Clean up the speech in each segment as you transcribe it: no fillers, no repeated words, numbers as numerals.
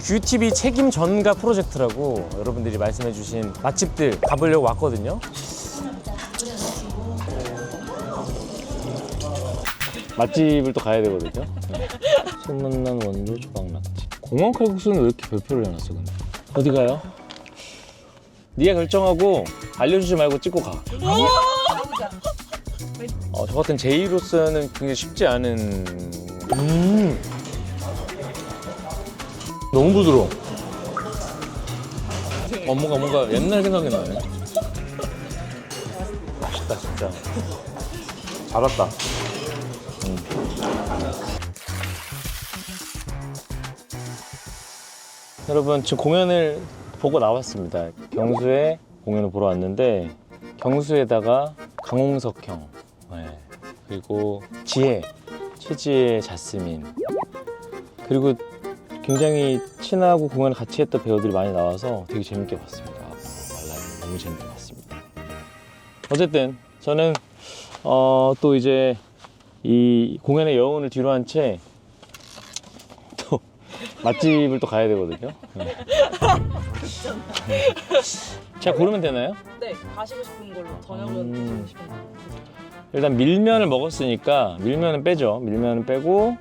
규TV 책임 전가 프로젝트라고 여러분들이 말씀해주신 맛집들 가보려고 왔거든요. 맛집을 또 가야 되거든요. 네. 소문난 원조 조각낙지. 공원 칼국수는 왜 이렇게 별표를 해놨어 근데? 어디 가요? 네가 결정하고 알려주지 말고 찍고 가. 저 같은 제이로서는 굉장히 쉽지 않은. 너무 부드러워. 뭔가 옛날 생각이 나네. 맛있다 진짜. 잘 왔다. 여러분 지금 공연을 보고 나왔습니다. 경수의 공연을 보러 왔는데 경수에다가 강홍석 형, 네. 그리고 지혜, 최지혜, 자스민, 그리고 굉장히 친하고 공연을 같이 했던 배우들이 많이 나와서 되게 재밌게 봤습니다. 말라이 너무 재밌게 봤습니다. 어쨌든 저는 또 이제 이 공연의 여운을 뒤로 한 채 또 맛집을 또 가야 되거든요. 네. 제가 고르면 되나요? 네, 가시고 싶은 걸로. 저녁은 드시고 싶은 걸로. 일단 밀면을 먹었으니까 밀면은 빼죠. 밀면은 빼고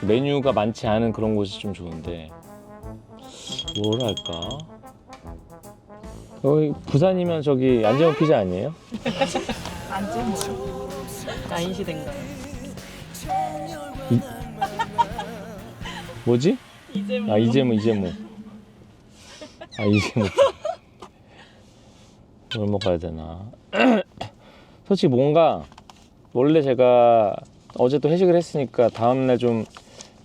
메뉴가 많지 않은 그런 곳이 좀 좋은데 뭘 할까? 여기 부산이면 저기 안재홍 피자 아니에요? 안재모. 야인시대인가요? 뭐지? 이재모. 이재모. 뭘 먹어야 되나? 솔직히 뭔가 원래 제가 어제 또 회식을 했으니까 다음날 좀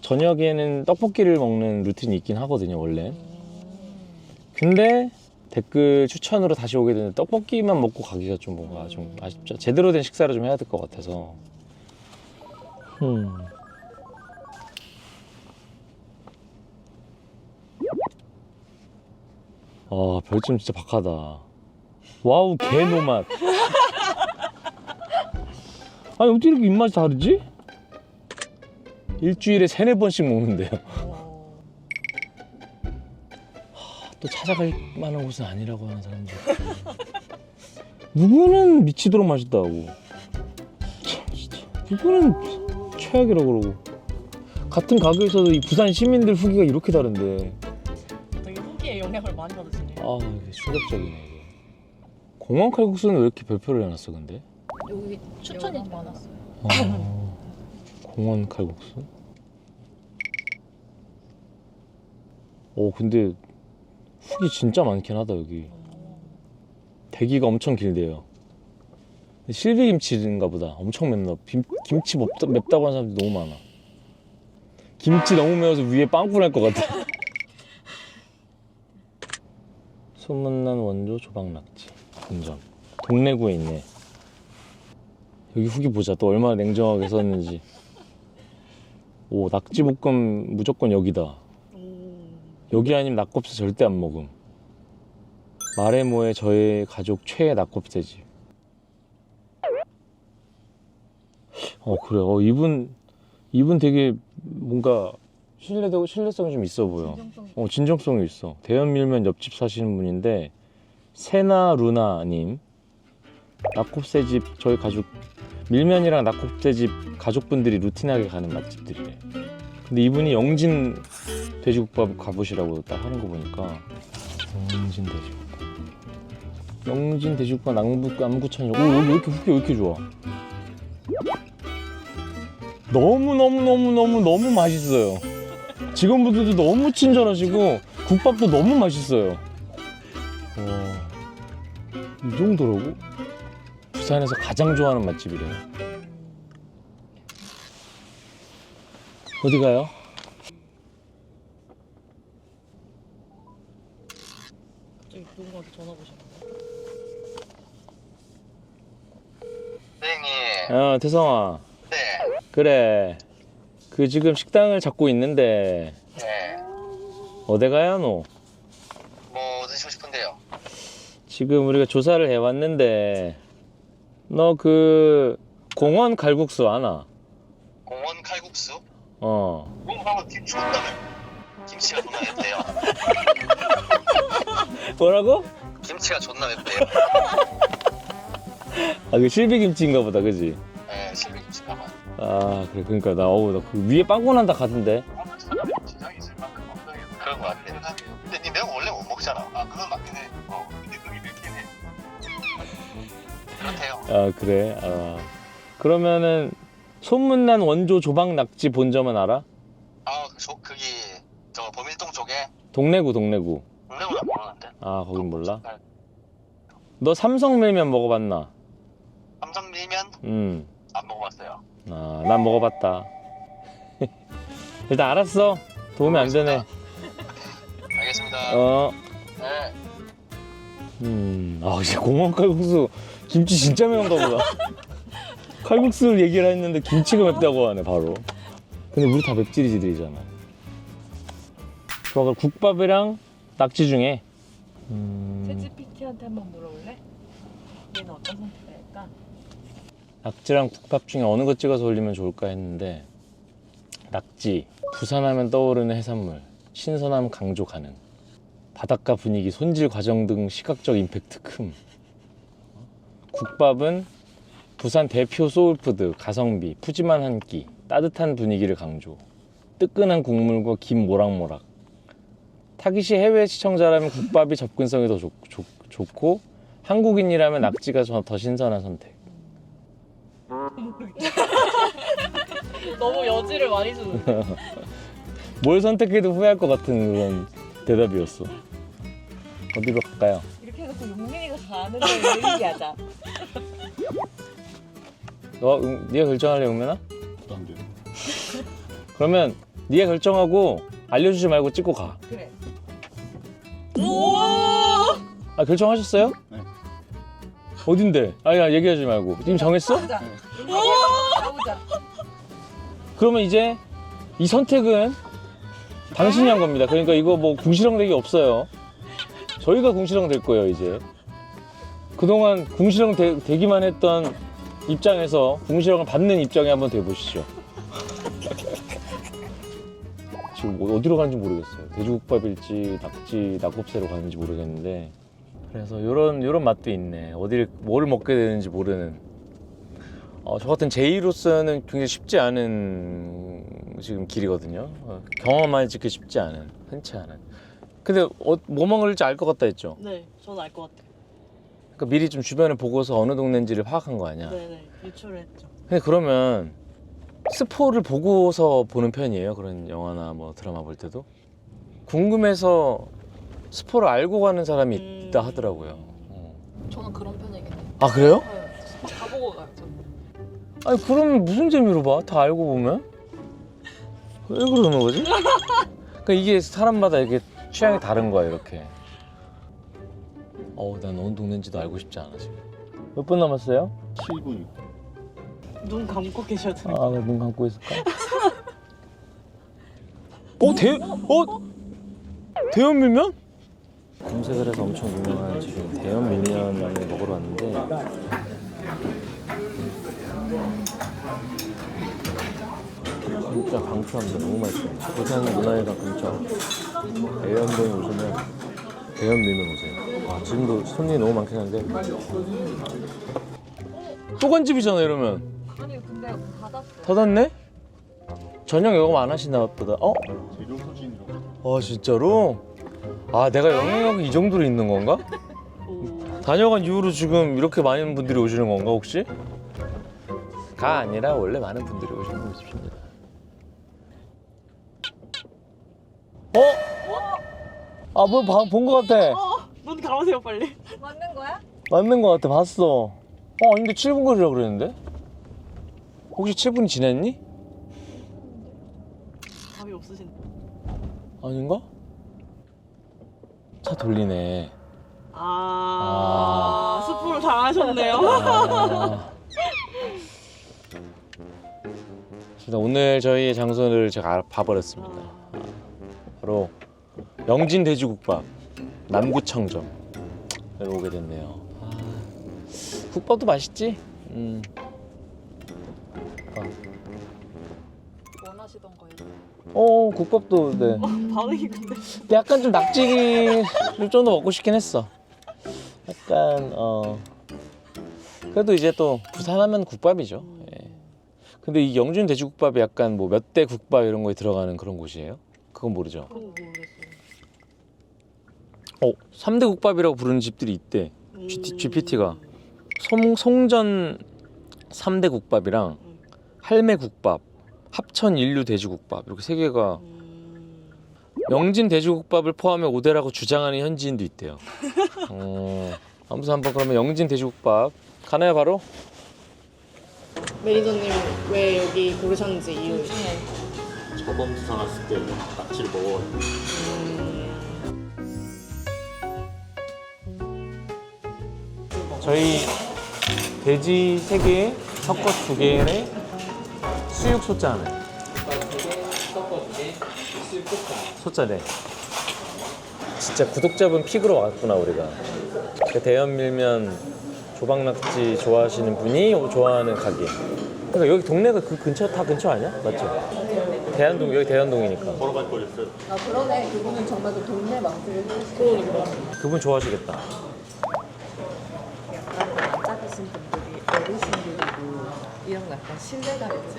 저녁에는 떡볶이를 먹는 루틴이 있긴 하거든요 원래. 근데 댓글 추천으로 다시 오게 되는데 떡볶이만 먹고 가기가 좀 뭔가 좀 아쉽죠. 제대로 된 식사를 좀 해야 될 것 같아서. 별점 진짜 박하다. 와우, 개노맛. 아니 어떻게 이렇게 입맛이 다르지? 일주일에 3-4번씩 먹는데요. 또 찾아갈 만한 곳은 아니라고 하는 사람들. 누구는 미치도록 맛있다고. 참 진짜. 누구는 최악이라고 그러고. 같은 가게에서도 이 부산 시민들 후기가 이렇게 다른데. 되게 후기에 영향을 많이 받으시네요. 이게 충격적이네 이게. 공원 칼국수는 왜 이렇게 별표를 해놨어 근데? 여기 추천이 많았어요. 공원 칼국수? 근데 후기 진짜 많긴 하다 여기. 대기가 엄청 길대요. 실비김치인가 보다. 엄청 맵나. 김치 맵다고 하는 사람들이 너무 많아. 김치 너무 매워서 위에 빵꾸 날 것 같아. 소문난 원조 조각낙지 본점 동래구에 있네. 여기 후기 보자. 또 얼마나 냉정하게 썼는지. 낙지볶음 무조건 여기다. 여기 아니면 낙곱새 절대 안 먹음. 마레모의 저의 가족 최애 낙곱새집. 그래. 이분 되게 뭔가 신뢰성이 좀 있어 보여. 진정성이 있어. 대연밀면 옆집 사시는 분인데 세나 루나님. 낙곱새집 저희 가족 밀면이랑 낙곱새집 가족분들이 루틴하게 가는 맛집들이래. 근데 이분이 영진 돼지국밥 가보시라고 딱 하는 거 보니까 영진 돼지국밥 남구천역. 여기 왜 이렇게 좋아? 너무 맛있어요. 직원분들도 너무 친절하시고 국밥도 너무 맛있어요. 이 정도라고? 부산에서 가장 좋아하는 맛집이래요. 어디 가요? 저기 누군가한테 전화 보셨나요? 선생님. 태성아. 네. 그래. 지금 식당을 잡고 있는데 네. 어디 가야 너? 뭐 드시고 싶은데요? 지금 우리가 조사를 해왔는데 너 공원 칼국수 아나? 공원 칼국수? 그거 그럼 한번 김치 온다며. 김치가 존나 맵대요. 뭐라고? 김치가 존나 맵대요. 아, 그 실비김치인가 보다, 그지? 네, 실비김치가 봐. 아, 그래. 그러니까 나 그 위에 빵꾸 난다 가던데. 지장이 있을 만큼 엉덩이 그런 거 같아. 근데 니 매운 거 원래 못 먹잖아. 아, 그건 맞긴 해. 근데 그게 맵긴 해. 그렇대요. 아, 그래. 그러면은 소문난 원조 조박 낙지 본점은 알아? 거기 저 범일동 쪽에 동래구. 동네보다 모르는데. 아, 거긴 몰라? 너 삼성밀면 먹어봤나? 삼성밀면 안 먹어봤어요. 아, 난 먹어봤다. 일단 알았어. 도움이 안 되네. 알겠습니다. 네. 이제 공원 칼국수 김치 진짜 매운가 보다. 칼국수를 얘기를 했는데 김치가 맵다고 하네 바로. 근데 우리 다 맵찔이지들이잖아. 좋아, 그럼 국밥이랑 낙지 중에 챗GPT한테 한번 물어볼래? 얘는 어떤 선택을 할까? 낙지랑 국밥 중에 어느 거 찍어서 올리면 좋을까 했는데 낙지, 부산하면 떠오르는 해산물, 신선함 강조 가능, 바닷가 분위기, 손질 과정 등 시각적 임팩트 큼. 국밥은 부산 대표 소울푸드 가성비, 푸짐한 한 끼, 따뜻한 분위기를 강조, 뜨끈한 국물과 김 모락모락. 타깃이 해외 시청자라면 국밥이 접근성이 더 좋고 한국인이라면 낙지가 더 신선한 선택. 너무 여지를 많이 주는데. 뭘 선택해도 후회할 것 같은 그런 대답이었어. 어디로 갈까요? 이렇게 해서 용민이가 가는 걸 얘기하자. 네가 결정할래, 용면아? 안 돼. 그러면 네가 결정하고 알려주지 말고 찍고 가. 그래. 아, 결정하셨어요? 네. 어딘데? 야, 얘기하지 말고. 지금 정했어? 가보자. 가보자. 그러면 이제 이 선택은 당신이 한 겁니다. 그러니까 이거 뭐 궁시렁대기 없어요. 저희가 궁시렁 될 거예요, 이제. 그동안 궁시렁 되기만 했던 입장에서 궁시렁을 받는 입장에 한번 돼보시죠. 지금 어디로 가는지 모르겠어요. 돼지국밥일지 낙곱새로 가는지 모르겠는데, 그래서 요런 맛도 있네. 뭘 먹게 되는지 모르는. 저 같은 제이로서는 굉장히 쉽지 않은 지금 길이거든요. 경험 많이 짓기 쉽지 않은, 흔치 않은. 근데 뭐 먹을지 알 것 같다 했죠? 네, 저는 알 것 같아요. 그러니까 미리 좀 주변을 보고서 어느 동네인지를 파악한 거 아니야? 네네, 유출을 했죠. 근데 그러면 스포를 보고서 보는 편이에요? 그런 영화나 뭐 드라마 볼 때도? 궁금해서 스포를 알고 가는 사람이 있다 하더라고요. 저는 그런 편이긴 해요. 아, 그래요? 네, 다 보고 가요, 저는. 아니, 그러면 무슨 재미로 봐? 다 알고 보면? 왜 그러는 거지? 그러니까 이게 사람마다 이게 취향이 다른 거야, 이렇게. 난 어느 동네인지도 알고 싶지 않아, 지금. 몇 분 남았어요? 7분. 눈 감고 계셔도. 아, 나 눈 감고 있을까? 대연 밀면? 검색을 해서 엄청 유명한 지금 대연 밀면을 먹으러 왔는데 진짜 강추합니다. 너무 맛있어요. 부산 문화회관 근처 대연동에 오시면 대연 밀면 오세요. 지금도 손님이 너무 많긴 한데 또 간집이잖아 이러면. 아니, 근데 닫았어요. 닫았네? 저녁 영업 안 하시나 보다. 재료 소진이라고. 아, 진짜로? 아, 내가 영향력이 이 정도로 있는 건가? 다녀간 이후로 지금 이렇게 많은 분들이 오시는 건가 혹시? 가 아니라 원래 많은 분들이 오시는 곳입니다. 아, 뭐 본 거 같아. 눈 감으세요, 빨리. 맞는 거야? 맞는 거 같아. 봤어. 아닌데 7분 거리라 그랬는데? 혹시 7분이 지났니? 감이 없으신데. 아닌가? 차 돌리네. 스포를 당하셨네요. 일단 오늘 저희 장소를 제가 봐버렸습니다. 바로 영진 돼지국밥 남구청점에 오게 됐네요. 국밥도 맛있지? 원하시던 거예요. 국밥도 네. 반응이 근데. 근데 약간 좀 낙지를 좀 더 먹고 싶긴 했어. 약간 그래도 이제 또 부산하면 국밥이죠. 예. 근데 이 영준 돼지국밥이 약간 뭐 몇 대 국밥 이런 거에 들어가는 그런 곳이에요? 그건 모르죠. 그건 모르겠어요. 3대 국밥이라고 부르는 집들이 있대. GPT가 송전 3대 국밥이랑 할매 국밥, 합천 인류 돼지국밥 이렇게 세 개가 영진 돼지국밥을 포함해 5대라고 주장하는 현지인도 있대요. 아무튼 한번 그러면 영진 돼지국밥 가나요 바로? 매니저님 왜 여기 고르셨는지 이유. 저번 부산 왔을 때 낙지를 먹어가지고 저희 돼지 3개, 석껏 2개에 수육 소자 하나. 소자네. 진짜 구독자분 픽으로 왔구나 우리가. 그 대연 밀면 조박낙지 좋아하시는 분이 좋아하는 가게. 그러니까 여기 동네가 그 근처 다 근처 아니야? 맞죠? 대한동 여기 대한동이니까. 걸어갈 거였어요. 아 그러네. 그분은 정말 그 동네 맛집을 그러니까. 그분 좋아하시겠다. 약간 남자 드신 분들이 어르신들이고 이런 거 약간 신뢰감 있지.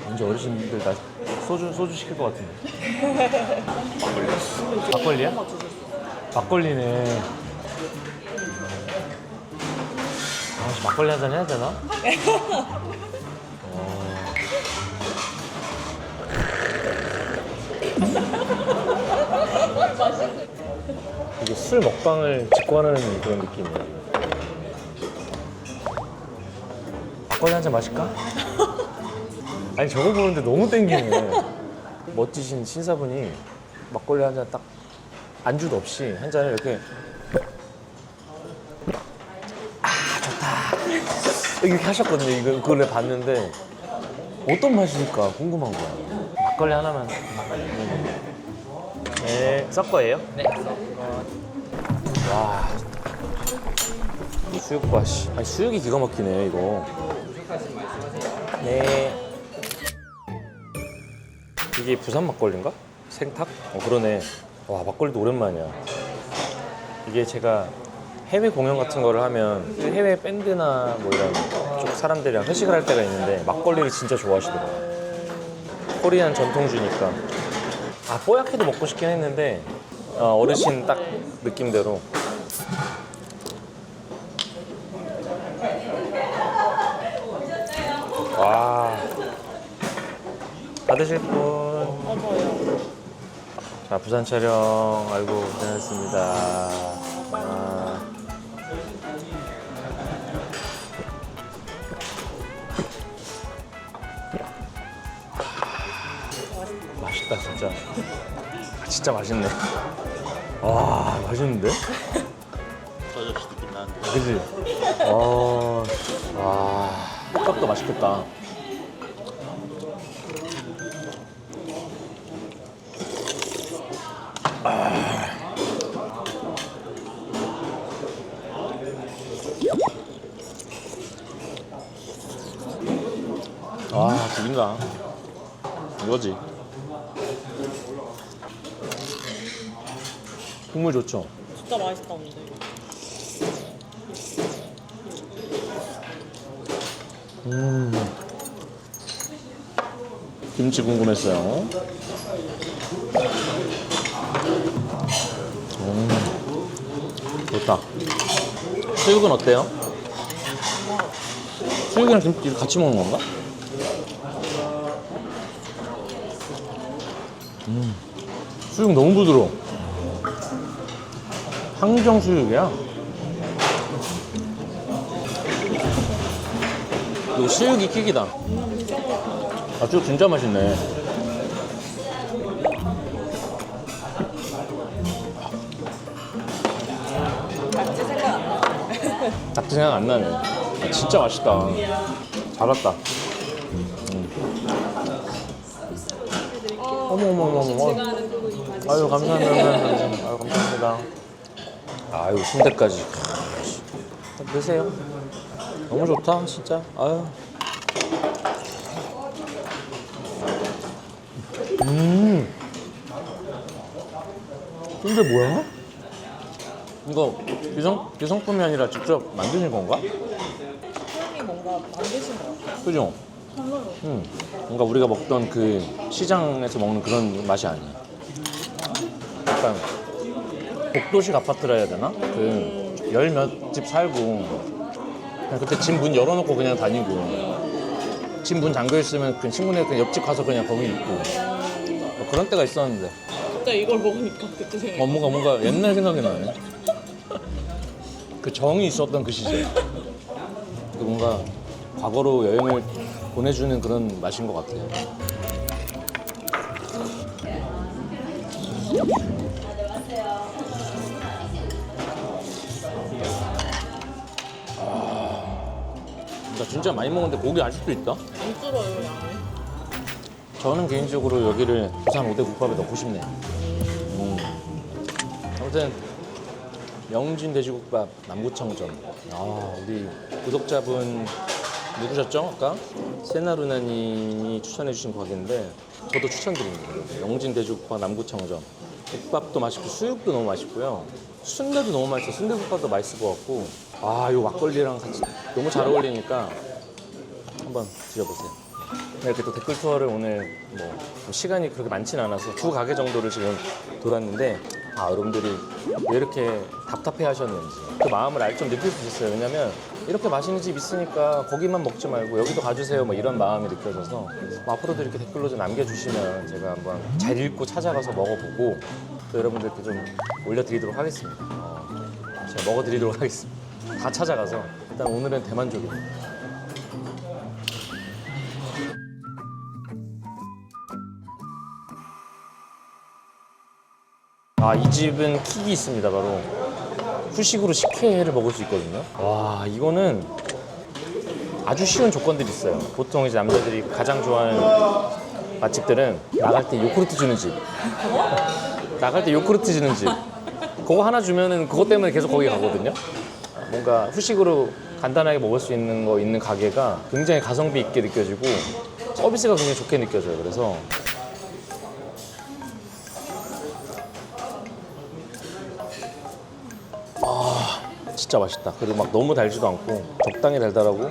왠지 어르신들 나 소주 시킬 것 같은데. 막걸리야? 막걸리네. 막걸리 한 잔 해야 되나? 이게 술 먹방을 직관하는 그런 느낌이야. 막걸리 한 잔 마실까? 아니 저거 보는데 너무 땡기네. 멋지신 신사분이 막걸리 한 잔 딱 안주도 없이 한 잔을 이렇게 좋다 이렇게 하셨거든요. 이거 그걸 봤는데 어떤 맛일까 궁금한 거야. 막걸리 하나만. 네, 섞어예요? 네. 와, 이 수육 봐. 씨. 아니 수육이 기가 막히네 이거. 네. 이게 부산 막걸리인가? 생탁? 그러네. 와, 막걸리도 오랜만이야. 이게 제가 해외 공연 같은 거를 하면 해외 밴드나 뭐 이런 쪽 사람들이랑 회식을 할 때가 있는데 막걸리를 진짜 좋아하시더라고요. 코리안 전통주니까. 뽀얗게도 먹고 싶긴 했는데 어르신 딱 느낌대로. 와, 받으실 분. 자, 부산 촬영 아이고 고생하셨습니다. 맛있다 진짜. 진짜 맛있네. 와, 맛있는데? 아저씨 느낌 나는데. 그지? 와, 국밥도 맛있겠다. 죽인다. 이거지. 국물 좋죠? 진짜 맛있다 근데. 김치 궁금했어요. 좋다. 수육은 어때요? 수육이랑 김치 같이 먹는 건가? 수육 너무 부드러워. 항정 수육이야. 이거 수육이 킥이다. 수육 진짜 맛있네. 낙지 생각 안 나. 낙지 생각 안 나네. 진짜 맛있다. 잘 왔다. 어머. 아유 감사합니다. 아유 감사합니다. 아유 순대까지. 드세요. 너무 좋다 진짜. 아유. 근데 뭐야? 이거 유성품이 아니라 직접 만드신 건가? 사장님이 뭔가 만드신 것 같아요. 그죠? 뭔가 우리가 먹던 그 시장에서 먹는 그런 맛이 아니야. 약간 복도식 아파트라 해야 되나? 그 열 몇 집 살고 그냥 그때 집 문 열어놓고 그냥 다니고 집 문 잠겨 있으면 그 친구네 그 옆집 가서 그냥 거기 있고 뭐 그런 때가 있었는데 갑자기 이걸 먹으니까 그때 생각이 뭔가 옛날 생각이 나네. 그 정이 있었던 그 시절. 그 뭔가 과거로 여행을 보내주는 그런 맛인 것 같아요. 나 진짜 많이 먹었는데 고기 아직도 있다? 안 줄어요, 양이. 저는 개인적으로 여기를 부산 5대 국밥에 넣고 싶네요. 아무튼 명진 돼지국밥 남구청점. 우리 구독자분 누구셨죠? 아까 세나루나님이 추천해주신 가게인데 저도 추천드립니다. 명진 돼지국밥 남구청점. 국밥도 맛있고 수육도 너무 맛있고요. 순대도 너무 맛있어. 순대국밥도 맛있을 것 같고 이 막걸리랑 같이 너무 잘 어울리니까 한번 드셔보세요. 이렇게 또 댓글 투어를 오늘 뭐 시간이 그렇게 많지는 않아서 두 가게 정도를 지금 돌았는데 여러분들이 왜 이렇게 답답해 하셨는지 그 마음을 좀 느낄 수 있었어요. 왜냐면 이렇게 맛있는 집 있으니까 거기만 먹지 말고 여기도 가주세요 뭐 이런 마음이 느껴져서 앞으로도 이렇게 댓글로 좀 남겨주시면 제가 한번 잘 읽고 찾아가서 먹어보고 또 여러분들께 좀 올려드리도록 하겠습니다. 제가 먹어드리도록 하겠습니다. 다 찾아가서 일단 오늘은 대만족입니다. 이 집은 킥이 있습니다. 바로 후식으로 식혜를 먹을 수 있거든요. 와, 이거는 아주 쉬운 조건들이 있어요. 보통 이제 남자들이 가장 좋아하는 맛집들은 나갈 때 요구르트 주는 집. 나갈 때 요구르트 주는 집. 그거 하나 주면은 그것 때문에 계속 거기 가거든요. 뭔가 후식으로 간단하게 먹을 수 있는 거 있는 가게가 굉장히 가성비 있게 느껴지고 서비스가 굉장히 좋게 느껴져요. 그래서 진짜 맛있다. 그리고 막 너무 달지도 않고 적당히 달달하고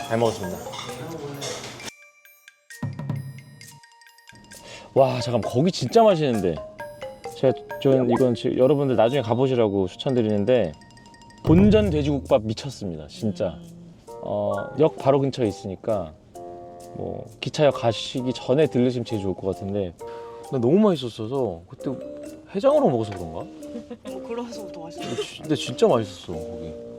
잘 먹었습니다. 와, 잠깐 거기 진짜 맛있는데 전 이건 여러분들 나중에 가보시라고 추천드리는데 본전 돼지국밥 미쳤습니다. 진짜 역 바로 근처에 있으니까 뭐 기차역 가시기 전에 들르시면 제일 좋을 것 같은데 나 너무 맛있었어서 그때 해장으로 먹어서 그런가? 뭐 그래서 더 맛있어요. 근데 진짜 맛있었어 거기.